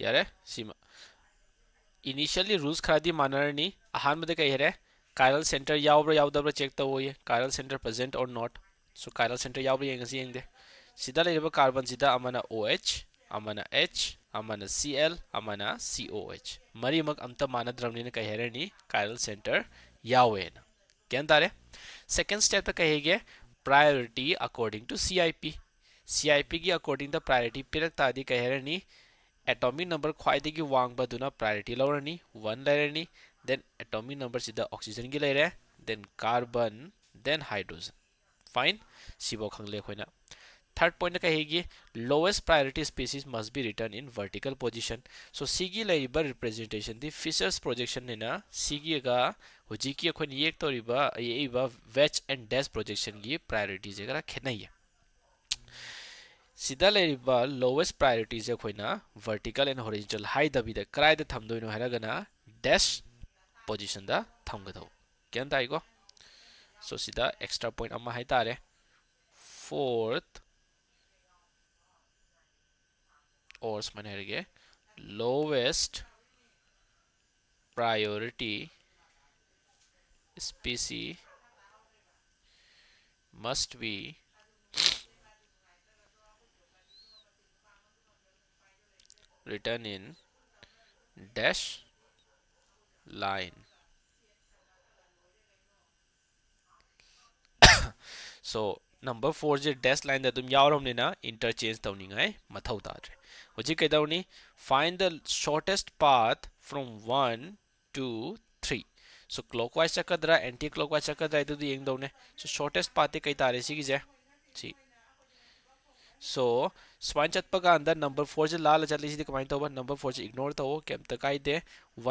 yare sima initially rules khadi manarni ahan made kai here chiral center yaubra yaudabra check tawoye chiral center present or not so chiral center yaubra yengasi yengde sida leba carbon sida amana OH amana H amana Cl amana COH mari mak amta manadramni ne kai here ni chiral center yawena kyan tare second step ta kahege priority according to CIP gi according the priority pirak ta di kai here ni atomic number khwaidagi wangba duna priority laurani 1 lairani then atomic number sida oxygen gi laire then carbon then hydrogen fine sibo khangle khoina third point ka hegi lowest priority species must be written in vertical position so sigi laiba representation di Fisher's projection nena sigi ga hujiki khon yek toriba eiba wedge and dash projection gi priority je gara khenai sida leriba lowest priority je khoina vertical and horizontal high dabida krai da thamdoino haragana dash position da thamgado kyan tai go so sida extra point amma hai tare fourth or smane herge lowest priority species must be written in dash line so number 4 je dash line da dum yawrom ne na interchange tawningai mathau tadre hoji kaidawni find the shortest path from 1 to 3 so clockwise chakadra anti clockwise chakadra idu yeng dawne so shortest path kai tare sigi je si so swan chatpa ka andar number 4 je lal chatli si kamai tawba number 4 je ignore tawo kem ta kai de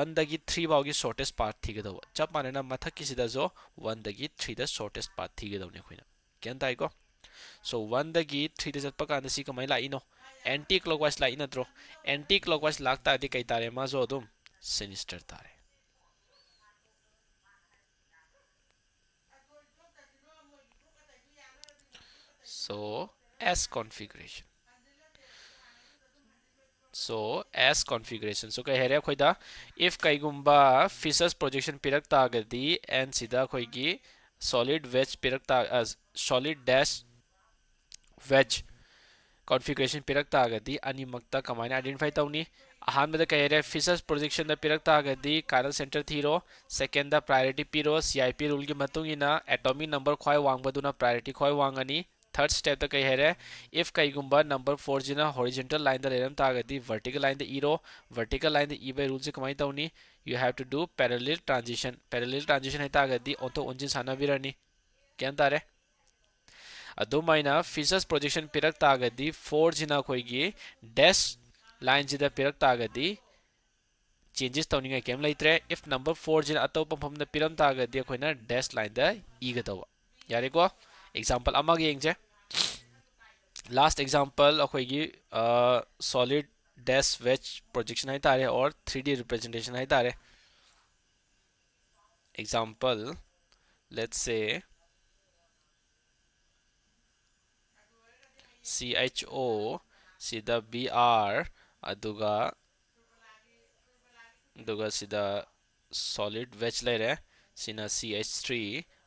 1 dagi 3 bawgi shortest path thige dawa chap mane na mathak ki sida jo 1 dagi 3 the shortest path thige dawne khoina kyan tai ko so 1 dagi 3 de chatpa ka andar si kamai la ino anti clockwise la ina tro anti clockwise lakta adi kai tare ma jo dum sinister tare so S configuration so S configuration so kai here khoida if kai gumba Fisher's projection pirak ta gadi and sida khoi gi solid wedge pirak ta as solid dash wedge configuration pirak ta gadi ani makta kamaina identify tawni ahan meda kai here Fisher's projection da pirak ta gadi chiral center thiro second da priority piro CIP rule gi matung ina atomic number khoi wangba duna priority khoi wangani third step ता कई है if कईगुंबा number 4 जिना horizontal line दा लेरम तागदी vertical line दा इरो vertical line दा इबे rule से कमाई तौनी you have to do parallel transition है तागदी ऑटो उंजिन साना बिरनी क्या तारे अदुमाइना फीचर्स प्रोजेक्शन पिरक तागदी 4 जिना कोईगी डैश लाइन जिदा पिरक तागदी चेंजेस तौनिंग केम लेत्रे इफ नंबर 4 जिना अतोप मफम दा पिरम तागदी अखोइना डैश लाइन दा इगदवा यारे को एग्जांपल अमग येंगजे लास्ट एग्जांपल अखोइगी सॉलिड डैश वेज प्रोजेक्शन है तारे और 3D रिप्रेजेंटेशन है तारे example let's say CHO sida BR aduga sida solid wedge lere sina CH3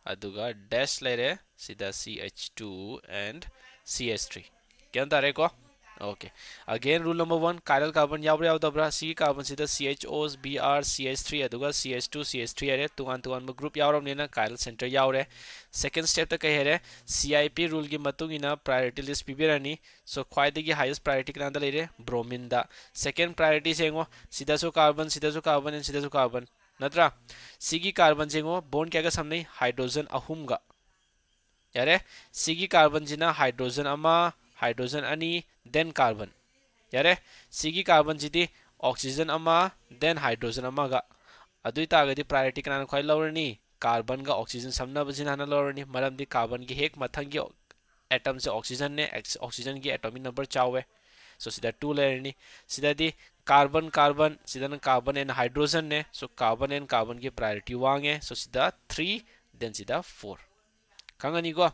aduga dash lere sida CH2 and CH3 kya tare ko okay again rule number 1 chiral carbon yawre yawdabra C carbon sida CHOs BR CH3 aduga CH2 CH3 are tugan group yawram nena chiral center yawre second step ta kahe re CIP rule gi matung ina priority list pibirani so khwaidagi highest priority kana lere bromine da second priority sengo sida so carbon and sida so carbon natra C gi carbon sengo bond kya ga samnai hydrogen ahum ga yare C gi carbon jina hydrogen ama hydrogen ani then carbon yare C gi carbon jidi oxygen ama then hydrogen ama ga adui tagadi priority kana khoi lawrani carbon ga oxygen samna bajina na lawrani maram di carbon gi hek mathang gi atom se oxygen ne oxygen gi atomic number chawe so sida 2 lerni sida di carbon sida na carbon and hydrogen ne so carbon and carbon gi priority wange so sida 3 then sida 4 kangani go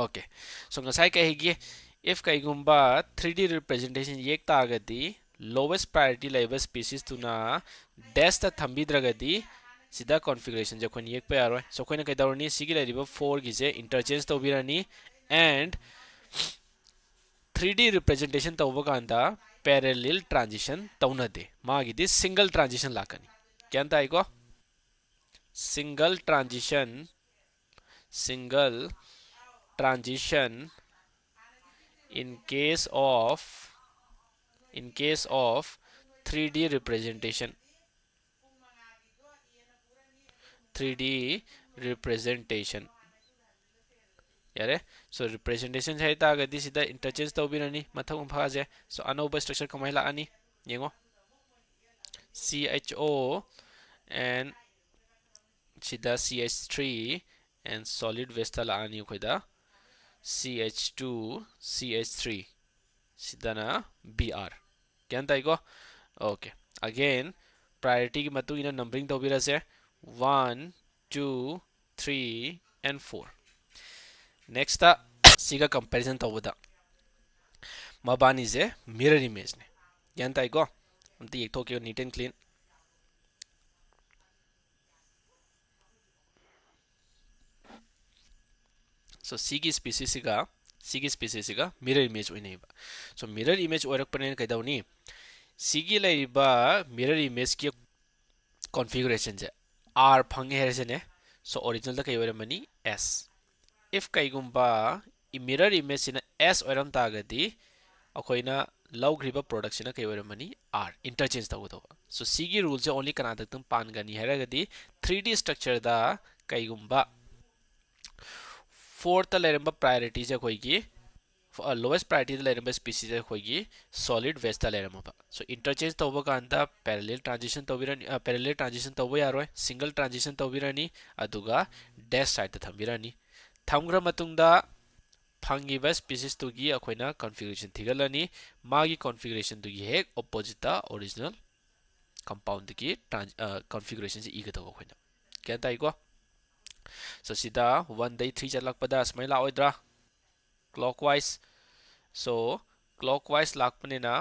okay so ngasai ka higi if kaigumba 3D representation yek tagadi lowest priority level species tuna dash ta thambidragadi sida configuration je khoni yek pe aro so khoina kai daroni sigi leriba 4 gi je interchange to birani and 3D representation tawba kanda parallel transition tawna de magi di single transition lakani kyanta aiko single transition in case of 3D representation 3D representation यारे so representation है तागदी सीधा interchange तौबिरनी मथक फाजे so अनोबा structure कमाई लानी येंगो CHO and सीधा CH3 and solid waste लानी खोदा CH2 CH3 सीधा ना BR क्या अंता इको okay again priority की मतु इना numbering तौबिरा से 1 2 3 and 4 next ta siga comparison tawada mabani je mirror image ne yan tai ko amti ek thokyo neat and clean so sigi species siga mirror image oinai ba so mirror image oirak panen kai dawni sigi lai ba mirror image ki configuration je r phange her je ne so original da kai oira mani s if kaigumba mirror image sina s oiram tagadi akoina lawgriba product sina kai oiramani r interchange tawdo so sigi rule se only kana taktam pan gani heragadi 3D structure da kaigumba fourth leramba priority je koigi lowest priority da leramba species je koigi solid waste da leramba so interchange tawba kanda parallel transition tawba yaroi single transition tawbirani aduga dash side da thambirani thamgra matungda phangiba species tugi akoina configuration thigalani magi configuration tugi hek opposite ta original compound ki configuration se iga taw akoina kya tai ko so sida 1 day 3 jalak pada smaila oidra clockwise so clockwise lakpane na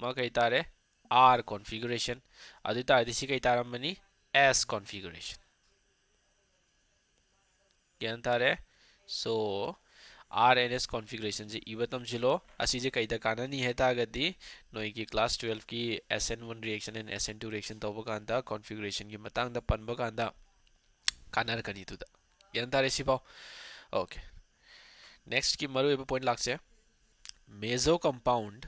ma kai tare r configuration adita adisi kai taramani s configuration kya tare so RNS configuration जे इवतम जिलो असी जे कईदा काना नहीं है तागदी नोई की class 12 की SN1 reaction and SN2 reaction तोबो कांदा configuration की मतंग दा पनबो कांदा कानर कनी तुदा यंता रेसिपाओ ओके नेक्स्ट की मरु पॉइंट लाक्से मेजो compound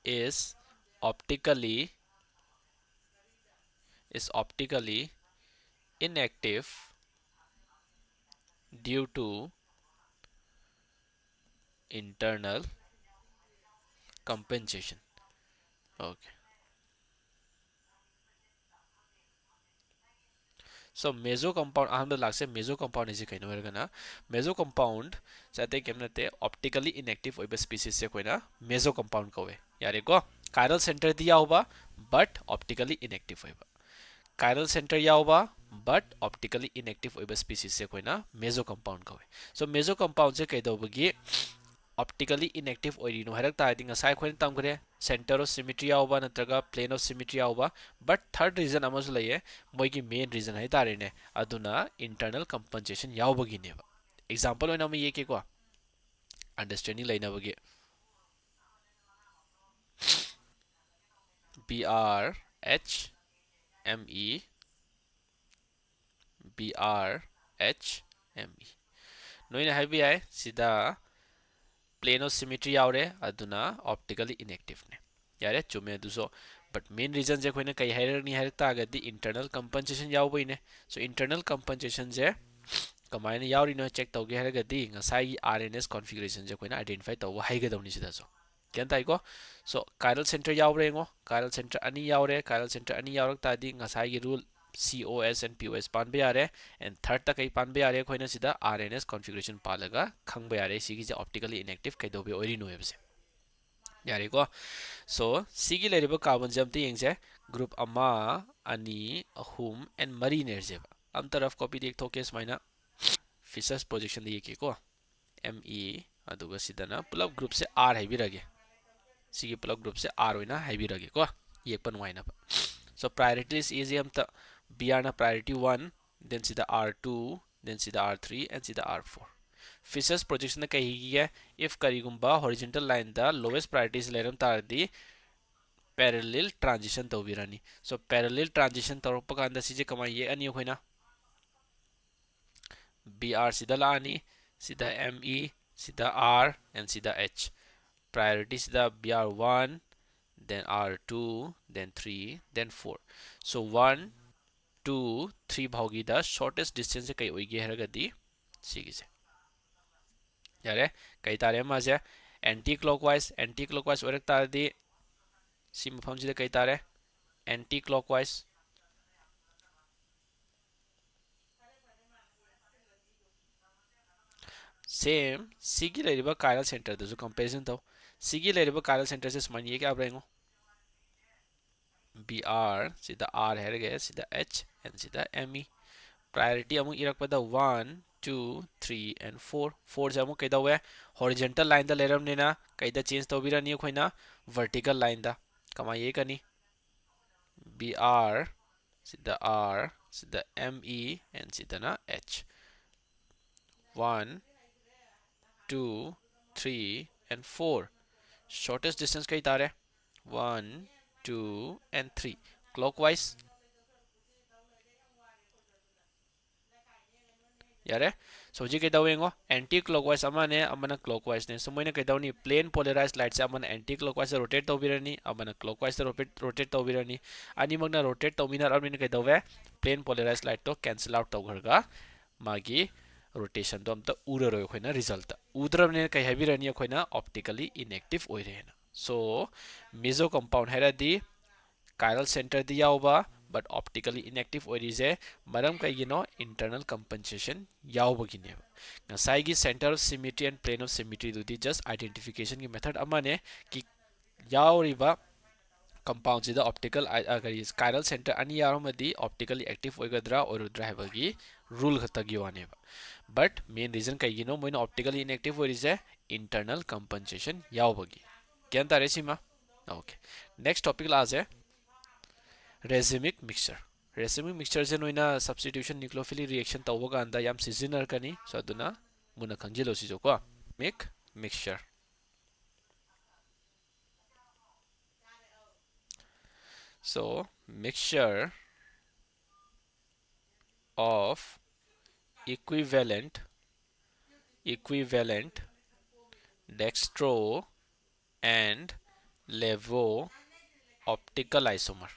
is optically optically inactive due to internal compensation. Okay. So meso compound aham lagse meso compound is kaino ergana meso compound sate kemnate optically inactive oiba species se koina meso compound kowe yare ko chiral center diya hoba but optically inactive oiba chiral center yaoba but optically inactive oiba species se koina meso compound kowe so meso compound se kaidobagi optically inactive ओइरिनो हरक ताइदिंग असाइ खोइन तमगरे centre of symmetry आउबा नत्रगा plane of symmetry आउबा but third reason अमस लइए मोइगी मेन रीजन है तारेने अदुना इंटरनल कंपनसेशन यावबगिनेबा एग्जांपल ओइना म ये के को अंडरस्टैंडिंग लाइनबगे B R H M E B R H M E नोइना हाइबी आइ सिदा प्लेन ऑफ सिमेट्री यावरे अदुना ऑप्टिकली इनएक्टिव ने यारे चुमे दुसो बट मेन रीजन जे खोइना कई हाइरनी हाइरक तागदी इंटरनल कंपनसेशन यावबइने सो इंटरनल कंपनसेशन जे कमायना यावरिनो चेक तौगे हाइरगदी ngसाई आरएनएस कॉन्फ़िगरेशन जे खोइना आइडेंटिफाई तौबा हाइगदौनी सिदासो क्या ताइको सो कायरल सेंटर यावरेंगो कायरल सेंटर अनि यावरे कायरल सेंटर अनि यावरक तादी ngसाई की रूल COS and POS पानबे यारे एंड थर्ड तक कई पानबे यारे खोइना सिदा RNS कॉन्फ़िगरेशन पालगा खंगबे यारे सिगी जे ऑप्टिकली इनएक्टिव कैदोबे ओरिनो हेबसे यारे को सो सिगी लेरिबो कार्बन जमते यंगसे ग्रुप अमा अनि अहुम एंड मरी नेरजेबा अम तरफ कॉपी देख थोके स्माइना फिशर्स प्रोजेक्शन दिए के को ME अदुगा सिदना पुलब ग्रुप से R हाइबिरगे सिगी पुलब ग्रुप से R होइना हाइबिरगे को येपन वाइना so priority is easy am ta BR na priority 1 then see the R2 then see the R3 and see the R4 Fisher's projection na kahi है if karigumba horizontal line da lowest priority is leram tardi parallel transition tawbirani so parallel transition tawpa kanda sije kamai ye ani khoina BR sida lani sida ME sida R and sida H priority sida BR1 then R2 then 3 then 4 so 1 2 3 भागी the shortest distance से कई ओइगे हरगदी सिगिसे यारे कई तारे माजे anti clockwise ओरक तारदी सी मफम जिदे कई तारे एंटी क्लॉकवाइज सेम सिगी लेरिबा कायरल सेंटर दजु कंपैरिजन तो सिगी लेरिबा कायरल सेंटर से स्मान ये क्या ब्रेंगो BR सिदा R हरगे सिदा H एंड सिदा ME प्रायोरिटी अमु इरकपदा 1 2 3 and 4 4 जमु कैदा हुए हॉरिजॉन्टल लाइन दा लेरम नेना कैदा चेंज तौबिरानी खोइना वर्टिकल लाइन दा कमा ये कनी BR सिदा R सिदा ME and सिदा ना H 1 2 3 and 4 shortest distance कई तारे 1 2 and 3 clockwise यारे सोजी के दवेंगो एंटी क्लॉकवाइज अमाने अमना क्लॉकवाइज ने सो मोइना के दवनी प्लेन पोलराइज्ड लाइट से अमना एंटी क्लॉकवाइज से रोटेट तौबिरनी अमना क्लॉकवाइज से रोटेट तौबिरनी अनि मगना रोटेट तौमिनर अमने के दवे प्लेन पोलराइज्ड लाइट तो कैंसिल आउट तौगरगा मागी रोटेशन तो अमता उररो खोइना रिजल्ट उद्रबने कई हाबिरनी खोइना optically inactive ओइरेना so meso compound हेरादी chiral center di yauba but optically inactive oirize maram kaigino internal compensation yaubagine ngasai gi center of symmetry and plane of symmetry dudi just identification gi method amane ki yauriba compound sida optical chiral center ani yaromadi optically active oigadra orudra habagi rule khatagi wane but main reason kaigino moina optically inactive oirize internal compensation yaubagi kyan tare sima okay next topic la ase racemic mixture racemic mixture से नोइना substitution nucleophilic reaction तौबो कांदा याम सिजनर कनी सो अदुना मुना खंजिलो सिजो को मिक mixture so mixture of equivalent dextro and levo optical isomer.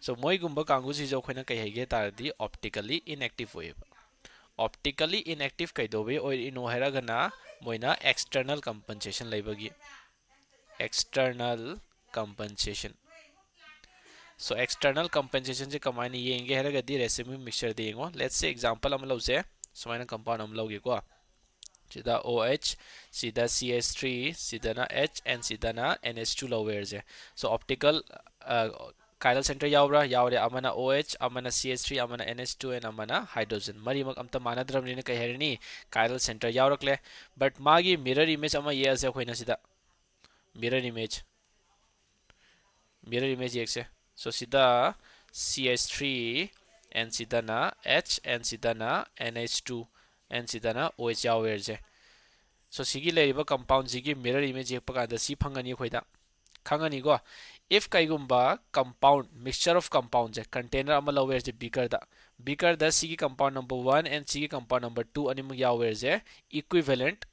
So moi gumba kangu si jo khoina kai hege tardi optically inactive hoyeba. Optically inactive kai dobe or ino heragana moina external compensation laibagi. External compensation. So external compensation se kamaina yenge heragadi racemic mixture de yengo. Let's say example am lause. So maina compound am loge ko. Sida OH, sida CH3, sida na H and sida na NH2 lower je. So optical chiral center yaura yaure amana OH, amana CH3, amana NH2 and amana hydrogen. Mari mak amta manadram ni kai herni chiral center yaurakle. But magi mirror image ama ye ase khoina sida mirror image yekse. So sida CH3 and sida na H and sida na NH2 and sida na OH yawer je. So sigi leriba compound sigi mirror image yekpa kanda si phangani khoida khangani go. If kaigumba compound mixture of compounds container ama lower je beaker da sigi compound number 1 and sigi compound number 2 animu yawer je equivalent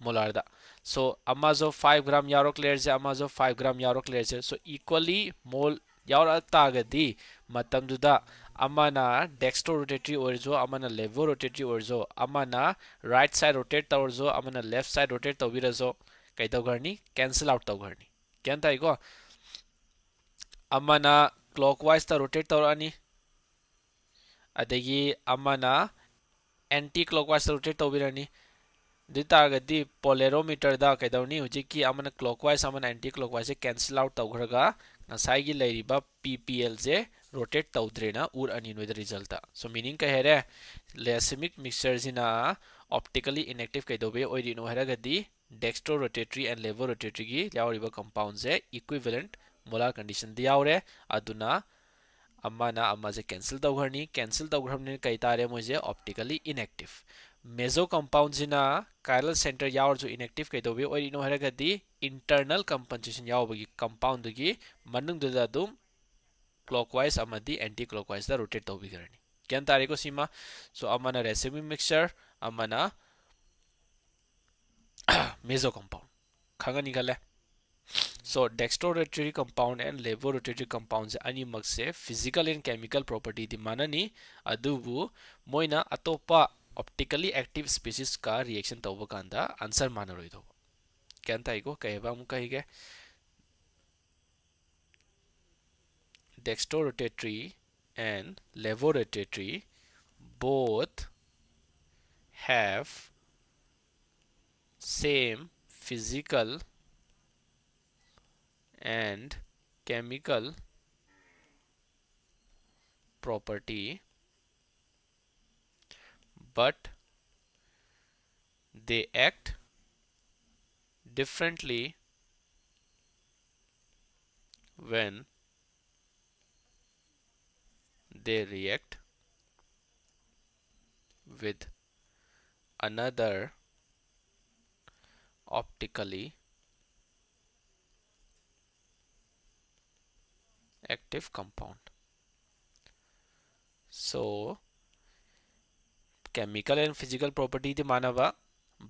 molar da. So amazo 5 gram yaro clear je amazo 5 gram yaro clear je. So equally mole yaura tagadi matam duda amana dextro rotatory orzo amana levo rotatory orzo amana right side rotate tawrzo amana left side rotate tawbirazo kai tawgarni cancel out tawgarni kyan tai ko amana clockwise ta rotate tawrani adagi amana anti clockwise rotate tawbirani दितागदी polarimeter दा कैदौनी हुजिकी अमन clockwise अमन anti clockwise से cancel out तौग्रगा नसाइगी लेरिबा पीपीएल जे रोटेट तौद्रेना उर अनि नोइद रिजल्ट सो मीनिंग कह रे लेसेमिक मिक्सचर जिना ऑप्टिकली इनएक्टिव कैदोबे ओइरि नो हेरगदी dextro rotatory and laevo rotatory गी यावरिबा कंपाउंड जे इक्विवेलेंट मोलार कंडीशन दियावरे अदुना अम्माना अम्मा जे कैंसिल तौग्रनी कई तारे मुझे ऑप्टिकली इनएक्टिव मेजो कंपाउंड जिना chiral center यावर जो inactive कैदोबे और इनो हेरगदी internal compensation यावबगी compound दुगी मनुंग दुदा दुम clockwise अमदी anti clockwise दा rotate तौबी करनी क्या तारे को सीमा so अमना racemic mixture अमना meso compound खागा निकले so dextrorotatory compound and levorotatory compounds ani magse physical and chemical property di manani adubu moina atopa optically active species का reaction तौबा कांदा आंसर माना रोई दो क्या ताई को कहेबा हम कहेंगे dextrorotatory and levorotatory both have same physical and chemical property but they act differently when they react with another optically active compound. So chemical and physical property the manava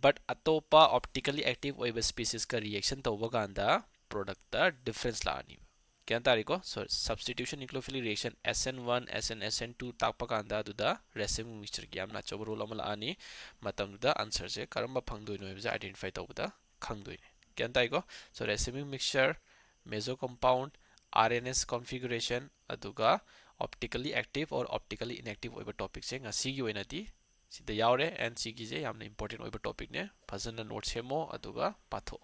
but atopa optically active oiba species का reaction तौबा कांदा product दा difference लानी क्या तारीको so substitution nucleophilic reaction SN1 SN2 ताकपा कांदा दुदा racemic mixture की आमना चौबा role अमल आनी मतम दुदा answer से करम्बा फंगदोइनो इबजा identify तौबा खंगदोइने क्या तारीको so racemic mixture meso compound RNS configuration अदुगा optically active or optically inactive ओइबा topic से ngasi gi oina di sida yaure and sigi je yamna important oiba topic ne phajana note semo aduga patho